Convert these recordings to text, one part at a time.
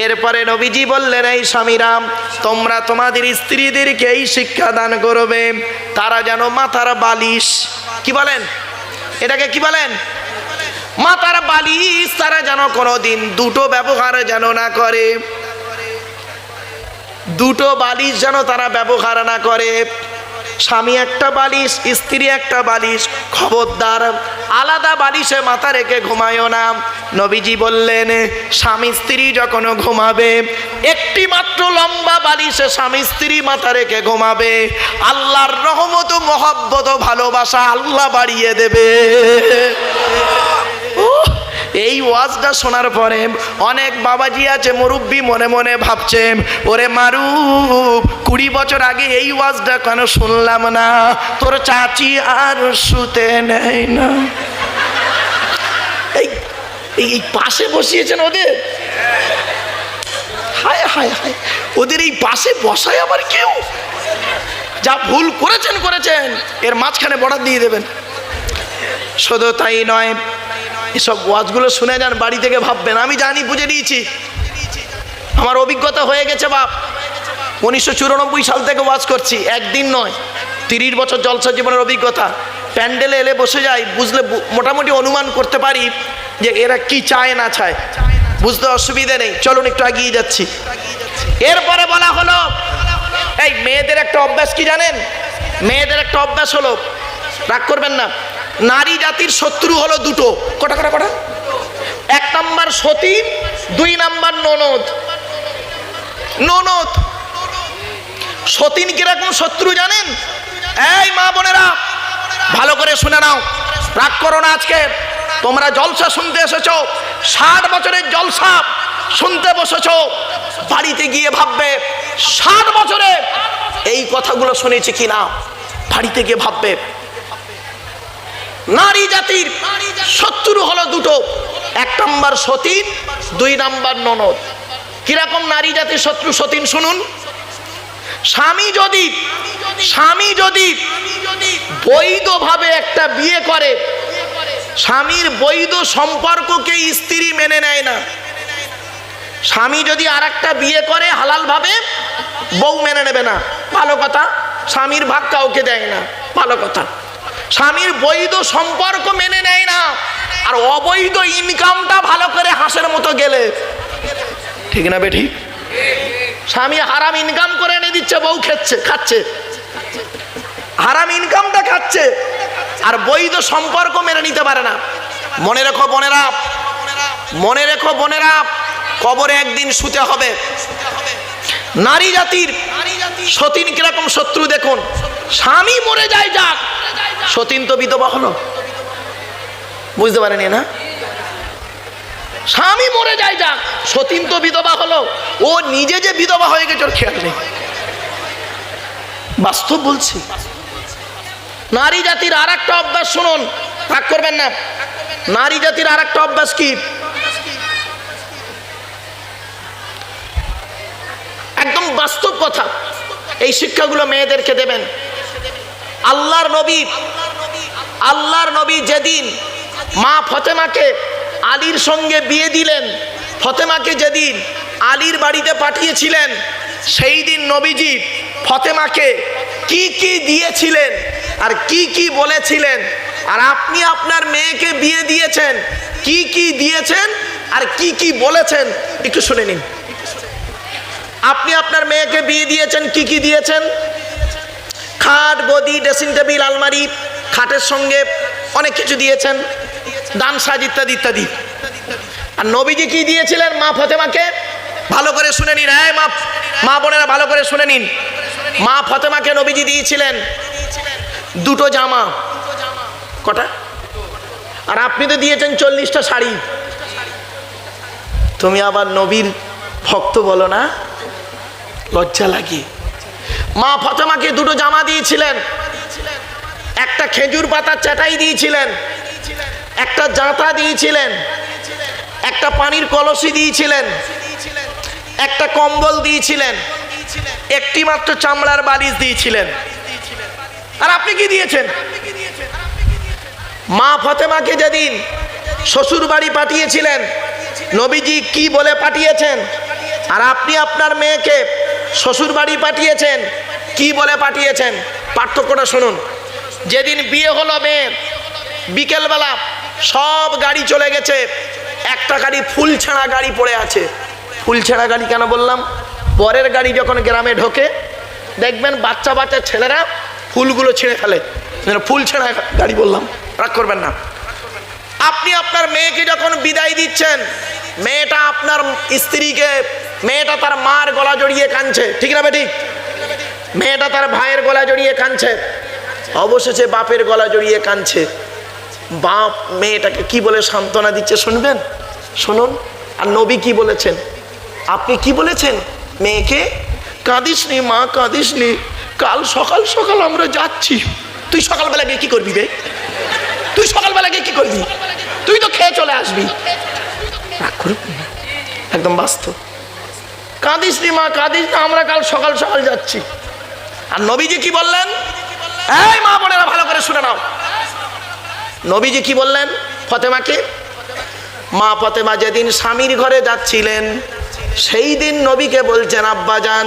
এরপরে নবীজি বললেন, এই স্বামীরা, তোমরা তোমাদের স্ত্রীদেরকে এই শিক্ষা দান করবে, তারা যেন মাথার বালিশ, কি বলেন এটাকে, কি বলেন, মাথার বালিশ তারা যেন কোনোদিন দুটো ব্যবহার যেন না করে, দুটো বালিশ যেন তারা ব্যবহার না করে। স্বামী একটা বালিশ, স্ত্রী একটা বালিশ, খবরদার আলাদা বালিশে মাথা রেখে ঘুমায়ও না। নবীজি বললেন, স্বামী স্ত্রী যখন ঘুমাবে একটি মাত্র লম্বা বালিশে স্বামী স্ত্রী মাথা রেখে ঘুমাবে, আল্লাহর রহমত, মহব্বত, ভালোবাসা আল্লাহ বাড়িয়ে দেবে। এই ওয়াজটা শোনার পরে অনেক বাবাজি আছে মুরব্বী মনে মনে ভাবছে, ওরে মারুফ, 20 বছর আগে এই ওয়াজটা কেন শুনলাম না, তোর চাচি আর শুতে নেয় না। এই পাশে বসিয়েছেন ওদের, হায় হায় হায়, ওদের এই পাশে বসায় আবার কেউ, যা ভুল করেছেন করেছেন, এর মাঝখানে বর্ডার দিয়ে দেবেন। শুধু তাই নয়, এসব ওয়াজগুলো শুনে যান, বাড়ি থেকে ভাববেন আমি জানি, বুঝে নিয়েছি, আমার অভিজ্ঞতা হয়ে গেছে বাপ। 1994 সাল থেকে ওয়াজ করছি, একদিন নয়, 30 বছর জলসা জীবনের অভিজ্ঞতা। প্যান্ডেলে এলে বসে যাই, বুঝলে মোটামুটি অনুমান করতে পারি যে এরা কি চায় না চায়, বুঝতে অসুবিধে নেই। চলুন একটু এগিয়ে যাচ্ছি। এরপরে বলা হলো, এই মেয়েদের একটা অভ্যাস কি জানেন, মেয়েদের একটা অভ্যাস হলো, রাগ করবেন না, নারী জাতির শত্রু হলো দুটো, কটা কটা কটা, 1 নাম্বার সতীন, 2 নাম্বার ননদ। ননদ সতীন কিরকম শত্রু জানেন? এই মা বোনেরা ভালো করে শুনে নাও, রাগ করো না, আজকে তোমরা জলসা শুনতে এসেছো, 60 বছরের জলসা শুনতে বসেছো, বাড়িতে গিয়ে ভাববে 60 বছরে এই কথাগুলো শুনেছি কিনা, বাড়িতে গিয়ে ভাববে। নারী জাতির শত্রু হলো দুটো, 1 নাম্বার সতীন, 2 নাম্বার ননদ। কিরকম নারী জাতির শত্রু সতীন শুনুন। স্বামী যদি বৈধভাবে একটা বিয়ে করে, স্বামীর বৈধ সম্পর্ককে স্ত্রী মেনে নেয় না। স্বামী যদি আরেকটা বিয়ে করে হালাল ভাবে, বউ মেনে নেবে না, ভালো কথা, স্বামীর ভাগ কাউকে দেয় না, ভালো কথা। স্বামীর বৈধ সম্পর্ক মেনে নেয় না, আর অবৈধ ইনকামটা ভালো করে হাঁসের মতো গেলে, ঠিক না বে ঠিক? স্বামী হারাম ইনকাম করে এনে দিচ্ছে, বউ খাচ্ছে, হারাম ইনকামটা খাচ্ছে, আর বৈধ সম্পর্ক মেনে নিতে পারে না। মনে রেখো বোনেরা, মনে রেখো বোনেরা, কবরে একদিন শুতে হবে। নারী জাতির সতীন কিরকম শত্রু দেখুন। স্বামী মরে যায় যাক, সতীন তো বিধবা হলো, বুঝতে পারেনি না? স্বামী মরে যায় যাক, সতীন তো বিধবা হলো, ও নিজে যে বিধবা হয়ে গেছে ওর খেয়াল নেই, বাস্তব বলছি। নারী জাতির আর একটা অভ্যাস শুনুন, রাগ করবেন না, নারী জাতির আর একটা অভ্যাস কি, একদম বাস্তব কথা, এই শিক্ষাগুলো মেয়েদেরকে দেবেন। আল্লাহর নবী যেদিন মা ফতেমাকে আলীর সঙ্গে বিয়ে দিলেন, ফতেমাকে যেদিন আলীর বাড়িতে পাঠিয়েছিলেন, সেই দিন নবীজি ফতেমাকে কি কি দিয়েছিলেন আর কি কি বলেছিলেন, আর আপনি আপনার মেয়েকে বিয়ে দিয়েছেন, কি কি দিয়েছেন আর কি কি বলেছেন, একটু শুনে নিন। আপনি আপনার মেয়েকে বিয়ে দিয়েছেন, কি কি দিয়েছেন? খাট, গদি, ড্রেসিং টেবিল, আলমারি, খাটের সঙ্গে অনেক কিছু দিয়েছেন, দান সাজ ইত্যাদি ইত্যাদি। আর নবীজি কি দিয়েছিলেন মা ফতেমাকে? ভালো করে শুনে নিন, এই মা বোনেরা ভালো করে শুনে নিন। মা ফতেমাকে নবীজি দিয়েছিলেন 2টো জামা, কটা? আর আপনি তো দিয়েছেন 40টা শাড়ি। তুমি আবার নবীর ভক্ত বলো না, লজ্জা লাগে। মা ফতেমাকে 2টো জামা দিয়েছিলেন, একটা খেজুর পাতার চাটাই দিয়েছিলেন, একটা জাঁতা দিয়েছিলেন, একটা পানির কলসি দিয়েছিলেন, একটা কম্বল দিয়েছিলেন, একটি মাত্র চামড়ার বালিশ দিয়েছিলেন। আর আপনি কি দিয়েছেন? মা ফতেমাকে যেদিন শ্বশুর বাড়ি পাঠিয়েছিলেন, নবীজি কি বলে পাঠিয়েছেন? আর আপনি আপনার মেয়েকে শ্বশুর বাড়ি পাঠিয়েছেন, কি বলে পাঠিয়েছেন? পার্থক্যটা শুনুন। যেদিন বিয়ে হলো মেয়ের, বিকেলবেলা সব গাড়ি চলে গেছে, একটা গাড়ি ফুল ছেঁড়া গাড়ি পড়ে আছে। ফুল ছেঁড়া গাড়ি কেন বললাম? পরের গাড়ি যখন গ্রামে ঢোকে দেখবেন বাচ্চা বাচ্চা ছেলেরা ফুলগুলো ছিঁড়ে ফেলে। ফুল ছেঁড়া গাড়ি বললাম, রাগ করবেন না। আপনি আপনার মেয়েকে যখন বিদায় দিচ্ছেন, মেয়েটা আপনার স্ত্রীকে, মেয়েটা তার মার গলা জড়িয়ে কাঁদছে, ঠিক না বেঠিক? মেয়েটা তার ভাইয়ের গলা জড়িয়ে কাঁদছে, অবশেষে বাপের গলা জড়িয়ে কাঁদছে। বাপ মেয়েটাকে কি বলে সান্ত্বনা দিচ্ছে শুনবেন? শুনুন। আর নবী কি বলেছেন? আপনি কি বলেছেন মেয়েকে? কাঁদিস নি মা, কাঁদিস নি, কাল সকাল সকাল আমরা যাচ্ছি। তুই সকালবেলা গিয়ে কি করবি বে? তুই সকালবেলা গিয়ে কি করবি? তুই তো খেয়ে চলে আসবি। একদম বাস্তব। কাঁদিস নি মা, কাঁদিস না, আমরা কাল সকাল সকাল যাচ্ছি। আর নবীজি কি বললেন? এই মা বোনেরা ভালো করে শুনে নাও। নবীজি কি বললেন ফতেমাকে? মা ফতেমা যেদিন স্বামীর ঘরে যাচ্ছিলেন সেই দিন নবীকে বলছেন, আব্বা জান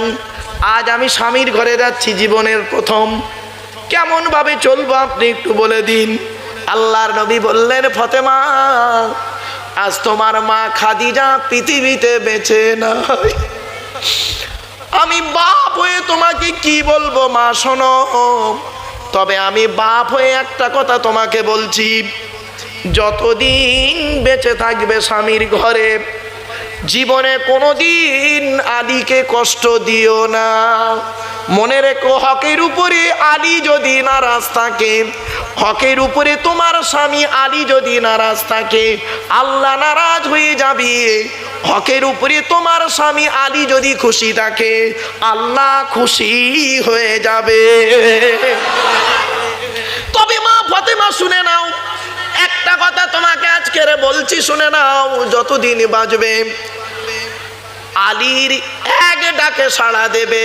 আজ আমি স্বামীর ঘরে যাচ্ছি জীবনের প্রথম, কেমন ভাবে চলবো আপনি একটু বলে দিন। আল্লাহর নবী বললেন, ফতেমা আজ তোমার মা খাদিজা পৃথিবীতে বেঁচে নাই। আমি বাপ হয়ে তোমাকে কি বলবো মা, শোনো। তবে আমি বাপ হয়ে একটা কথা তোমাকে বলছি, যতদিন বেঁচে থাকবে স্বামীর ঘরে জীবনে কোনোদিন আলীকে কষ্ট দিও না। মনে রেখো, হকের উপরে আলী যদি নারাজ থাকে, হকের উপরে তোমার স্বামী আলী যদি নারাজ থাকে, আল্লাহ নারাজ হয়ে যাবে। হকের উপরে তোমার স্বামী আলী যদি খুশি থাকে, আল্লাহ খুশি হয়ে যাবে। তবে মা ফতেমা শুনে নাও, একটা কথা তোমাকে আজকের বলছি, শুনে নাও। যতদিন বাঁচবে আলীর এক ডাকে সাড়া দেবে,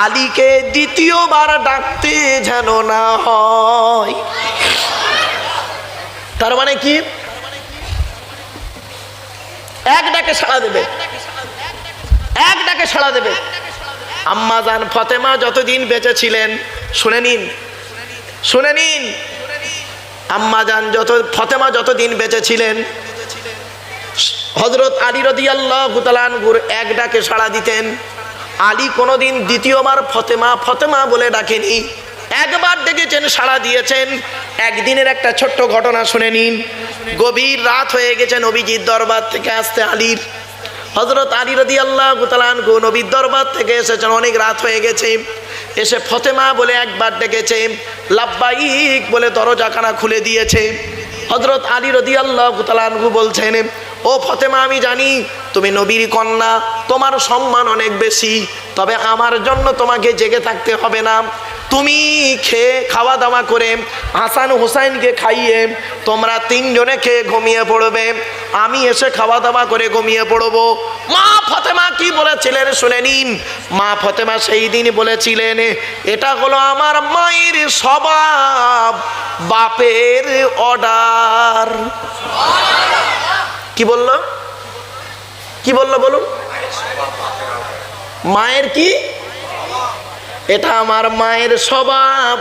আলীকে দ্বিতীয়বার ডাকতে যেন না হয়। তার মানে কি? এক ডাকে সাড়া দেবে, এক ডাকে সাড়া দেবে। আম্মা জান ফতেমা যতদিন বেঁচে ছিলেন, শুনে নিন, শুনে নিন, আম্মা জান ফতেমা যতদিন বেঁচে ছিলেন, হযরত আলী রাদিয়াল্লাহু তাআলা আনহুর এক ডাকে সাড়া দিতেন। আলী কোনোদিন দ্বিতীয়বার ফতেমা ফতেমা বলে ডাকেনি, একবার ডেকেছেন, সাড়া দিয়েছেন। একদিনের একটা ছোট্ট ঘটনা শুনে নিন। গভীর রাত হয়ে গেছে নবীজির দরবার থেকে আসতে আলীর। হযরত আলী রাদিয়াল্লাহু তাআলা আনহু নবীর দরবার থেকে এসেছেন, অনেক রাত হয়ে গেছে। এসে ফতেমা বলে একবার ডেকেছে, লাব্বাইক বলে দরজাখানা খুলে দিয়েছে। হযরত আলী রাদিয়াল্লাহু তাআলা আনহু বলছেন, ও ফতেমা, আমি জানি তুমি নবীর কন্যা, তোমার সম্মান অনেক বেশি, তবে আমার জন্য তোমাকে জেগে থাকতে হবে না। তুমি খেয়ে খাওয়া দাওয়া করে হাসান হুসাইনকে খাইয়ে তোমরা তিনজনে খেয়ে ঘুমিয়ে পড়বে, আমি এসে খাওয়া দাওয়া করে ঘুমিয়ে পড়বো। মা ফতেমা কি বলেছিলেন শুনে নিন। মা ফতেমা সেই দিন বলেছিলেন, এটা হলো আমার মায়ের স্বভাব, বাপের অর্ডার। কি বললো? কি বললো বলুন? মায়ের কি? এটা আমার মায়ের স্বভাব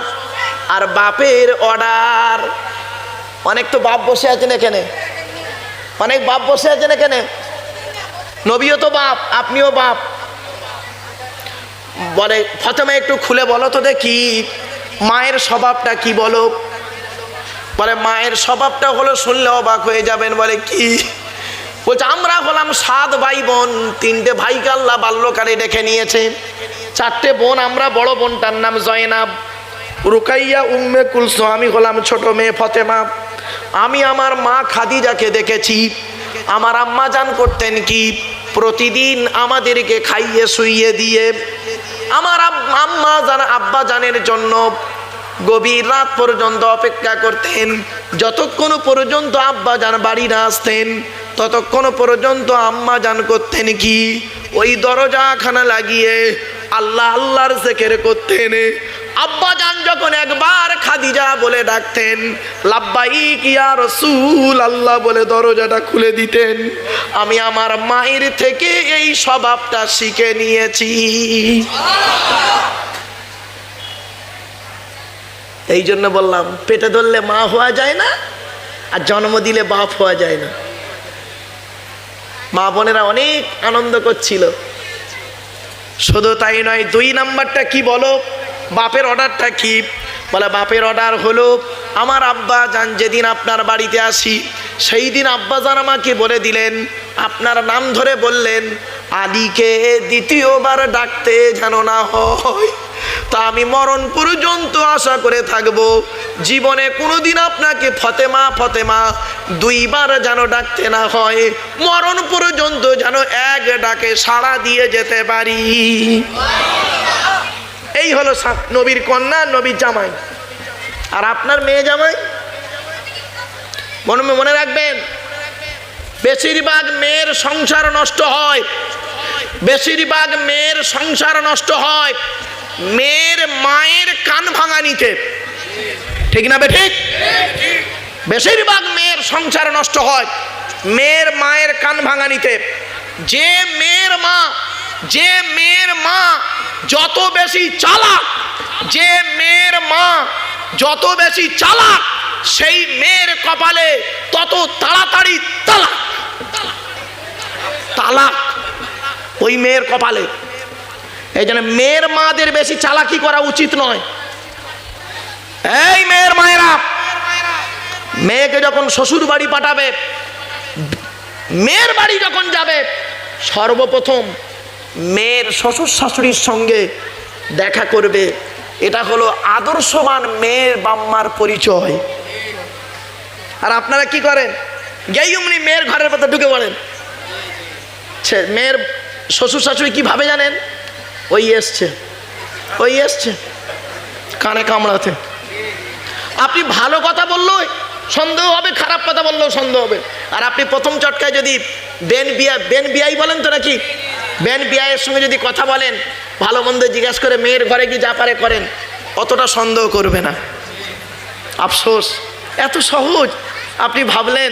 আর বাপের অর্ডার। অনেক তো বাপ বসে আছেন এখানে, অনেক বাপ বসে আছেন এখানে। নবীও তো বাপ, আপনিও বাপ। বলে ফতেমা একটু খুলে বলো তো দেখি মায়ের স্বভাবটা কি বলো। বলে মায়ের স্বভাবটা হলো, শুনলে অবাক হয়ে যাবেন। বলে কি? বলছে আমরা হলাম 7 ভাই বোন, 3টে ভাইকে আল্লাহ বাল্যকালে ডেকে নিয়েছে, 4টে বোন। আমরা বড় বোনটার নাম জয়নাব, রুকাইয়া, উম্মে কুলসুম, আমি হলাম ছোট মেয়ে ফতেমা। আমি আমার মা খাদিজাকে দেখেছি। আমার আম্মা জান করতেন কি, প্রতিদিন আমাদেরকে খাইয়ে শুইয়ে দিয়ে আমার আম্মা জান আব্বা জানের জন্য গভীর রাত পর্যন্ত অপেক্ষা করতেন। যতক্ষণ পর্যন্ত আব্বা জান বাড়ি না আসতেন ততক্ষণ পর্যন্ত আম্মা জান করতেন কি, ওই দরজাখানা লাগিয়ে আল্লাহ আল্লাহর জিকির করতেন। আব্বাজান যখন একবার খাদিজা বলে ডাকতেন, লাব্বাইক ইয়া রাসূল আল্লাহ বলে দরজাটা খুলে দিতেন। আমি আমার মায়ের থেকে এই স্বভাবটা শিখে নিয়েছি। এই জন্য বললাম, পেটে ধরলে মা হওয়া যায় না, আর জন্ম দিলে বাপ হওয়া যায় না। মা বোনেরা অনেক আনন্দ করছিল। শুধু তাই নয়, 2 নাম্বারটা কি বলো, বাপের অর্ডারটা কি? বলে বাপের অর্ডার হলো, আমার আব্বা জান যেদিন আপনার বাড়িতে আসি সেই দিন আব্বা জান আমাকে বলে দিলেন, আপনার নাম ধরে বললেন, আলীকে দ্বিতীয়বার ডাকতে যেন না হয়। তা আমি মরণ পর্যন্ত আশা করে থাকবো, জীবনে কোনোদিন আপনাকে ফতেমা ফতেমা 2 বার যেন ডাকতে না হয়, মরণ পর্যন্ত যেন এক ডাকে সাড়া দিয়ে যেতে পারি। এই হলো নবীর কন্যা, নবীর জামাই। আর আপনার মেয়ে জামাই মনে রাখবেন, বেশিরভাগ মেয়ের সংসার নষ্ট হয়, বেশিরভাগ মেয়ের সংসার নষ্ট হয় মেয়ের মায়ের কান ভাঙানিতে। ঠিক না বেঠিক? বেশিরভাগ মেয়ের সংসার নষ্ট হয় মেয়ের মায়ের কান ভাঙানিতে। যে মেয়ের মা যত বেশি চালাক, যে মেয়ের মা যত বেশি চালাক, সেই মেয়ের কপালে তত তাড়াতাড়ি তালাক। তালাক ওই মেয়ের কপালে। এই জন্য মেয়ের মাদের বেশি চালাকি করা উচিত নয়। এই মেয়ের মায়েরা, মেয়েকে যখন শ্বশুর বাড়ি পাঠাবে, মেয়ের বাড়ি যখন যাবে, সর্বপ্রথম মেয়ের শ্বশুর শাশুড়ির সঙ্গে দেখা করবে। এটা হলো আদর্শবান মেয়ের বাম্মার পরিচয়। আর আপনারা কি করেন? গেইমনি মেয়ের ঘরের ভেতর ঢুকে পড়েন। মেয়ের শ্বশুর শাশুড়ি কি ভাবে জানেন? ওই এসছে কানে কামড়াতে। আপনি ভালো কথা বললেও সন্দেহ হবে, খারাপ কথা বললেও সন্দেহ হবে। আর আপনি প্রথম চটকায় যদি বেন বিয়াই বলেন তো নাকি, বেন বিয়াইয়ের সঙ্গে যদি কথা বলেন, ভালো মন্দ জিজ্ঞাসা করে মেয়ের ঘরে কি যা পারে করেন, অতটা সন্দেহ করবে না। আফসোস, এত সহজ আপনি ভাবলেন।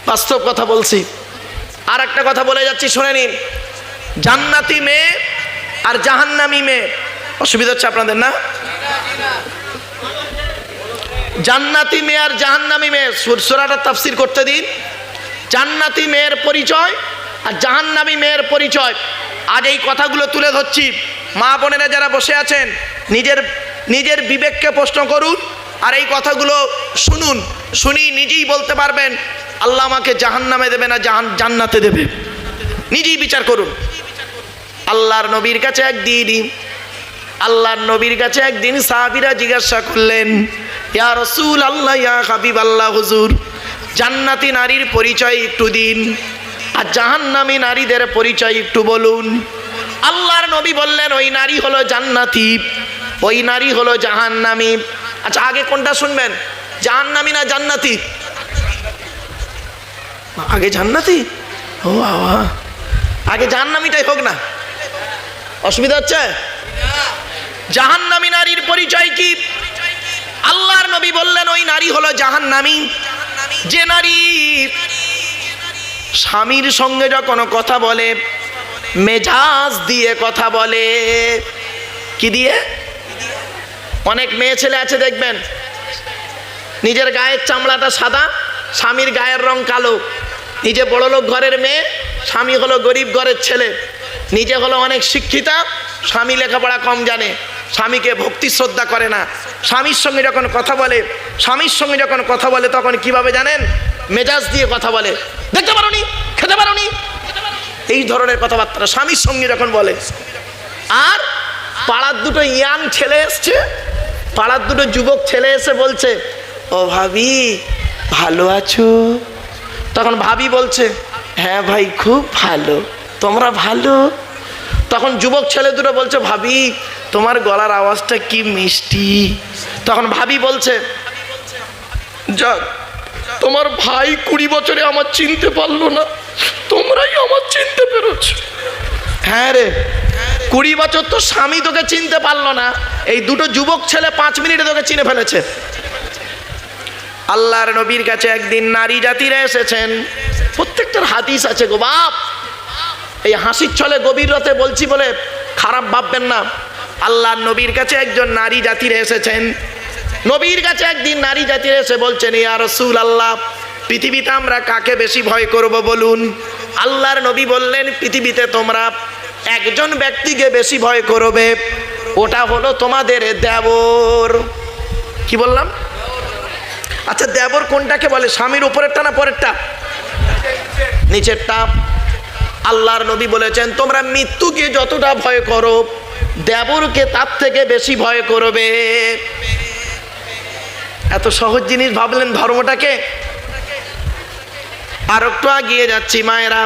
বাস্তব কথা বলছি। আর একটা কথা বলে যাচ্ছি, শুনে নিন। জান্নাতি মেয়ে আর জাহান্নামী মেয়ে, অসুবিধা হচ্ছে আপনাদের না? জান্নাতি মেয়ে আর জাহান্নামী মেয়ে, সূরাটা তাফসীর করতে দিন। জান্নাতি মেয়ের পরিচয় আর জাহান্নামী মেয়ের পরিচয়। আজ এই কথাগুলো তুলে ধরছি। মা বোনেরা যারা বসে আছেন, নিজের বিবেককে প্রশ্ন করুন আর এই কথাগুলো শুনুন। শুনি নিজেই বলতে পারবেন আল্লাহ আমাকে জাহান্নামে দেবে না জান্নাতে দেবে। নিজেই বিচার করুন। আল্লাহর নবীর কাছে একদিন সাহাবীরা জিজ্ঞাসা করলেন, ইয়া রাসূল আল্লাহ, ইয়া হাবিব আল্লাহ, হুজুর জান্নাতি নারীর পরিচয় একটু দিন আর জাহান্নামী নারীদের পরিচয় একটু বলুন। আল্লাহর নবী বললেন, ওই নারী হলো জান্নাতি, ওই নারী হলো জাহান্নামী। আচ্ছা, আগে কোনটা শুনবেন, জাহান্নামী না জান্নাতি? আগে জান্নাতি? ও বাবা, আগে জাহান্নামীটাই হোক না, অসুবিধা হচ্ছে? জাহান্নামী নারীর পরিচয় কি? আল্লাহর নবী বললেন, ওই নারী হলো জাহান্নামী, যে নারী স্বামীর সঙ্গে যখন কথা বলে মেজাজ দিয়ে কথা বলে। কি দিয়ে? অনেক মেয়ে ছেলে আছে দেখবেন, নিজের গায়ের চামড়াটা সাদা, স্বামীর গায়ের রং কালো। নিজে বড়লোক ঘরের মেয়ে, স্বামী হলো গরিব ঘরের ছেলে। নিজে হলো অনেক শিক্ষিতা, স্বামী লেখাপড়া কম জানে, স্বামীকে ভক্তি শ্রদ্ধা করে না। স্বামীর সঙ্গে যখন কথা বলে তখন কিভাবে জানেন? মেজাজ দিয়ে কথা বলে। দেখতে পারোনি, খেতে পারোনি, এই ধরনের কথাবার্তা স্বামীর সঙ্গে যখন বলে। আর পাড়ার দুটো ইয়াং ছেলে এসছে, পাড়ার দুটো যুবক ছেলে এসে বলছে, ও ভাবি ভালো আছো? তখন ভাবি বলছে, হ্যাঁ ভাই খুব ভালো, তোমরা ভালো? তখন যুবক ছেলে দুটো বলছে, ভাবি তোমার গলার আওয়াজটা কি মিষ্টি। তখন ভাবি বলছে, যাক তোমার ভাই 20 বছরে আমার চিনতে পারলো না, তোমরাই আমার চিনতে পেরেছ। হ্যাঁ রে, 20 বছর তো স্বামী তোকে চিনতে পারলো না, এই দুটো যুবক ছেলে 5 মিনিটে তোকে চিনে ফেলেছে। আল্লাহর নবীর কাছে একদিন নারী জাতিরা এসেছেন, প্রত্যেকটার হাদিস আছে গো বাপ, এই হাসির ছলে গভীর রাতে বলছি বলে খারাপ ভাববেন না। আল্লাহর নবীর কাছে একজন নারী জাতিরা এসেছেন, নবীর কাছে একদিন নারী জাতিরা এসে বলছেন, ইয়া রাসূলুল্লাহ, পৃথিবীতে আমরা কাকে বেশি ভয় করব বলুন? আল্লাহর নবী বললেন, পৃথিবীতে তোমরা একজন ব্যক্তিকে বেশি ভয় করবে, ওটা হলো তোমাদের দেবর। কি বললাম? আচ্ছা, দেবর কোনটাকে বলে? স্বামীর উপরেরটা না পরেরটা? নিচেরটা। আল্লাহর নবী বলেছেন, তোমরা মৃত্যুকে যতটা ভয় করো, দেবরকে তার থেকে বেশি ভয় করবে। এত সহজ জিনিস ভাবলেন ধর্মটাকে। আর একটু এগিয়ে যাচ্ছি মায়েরা।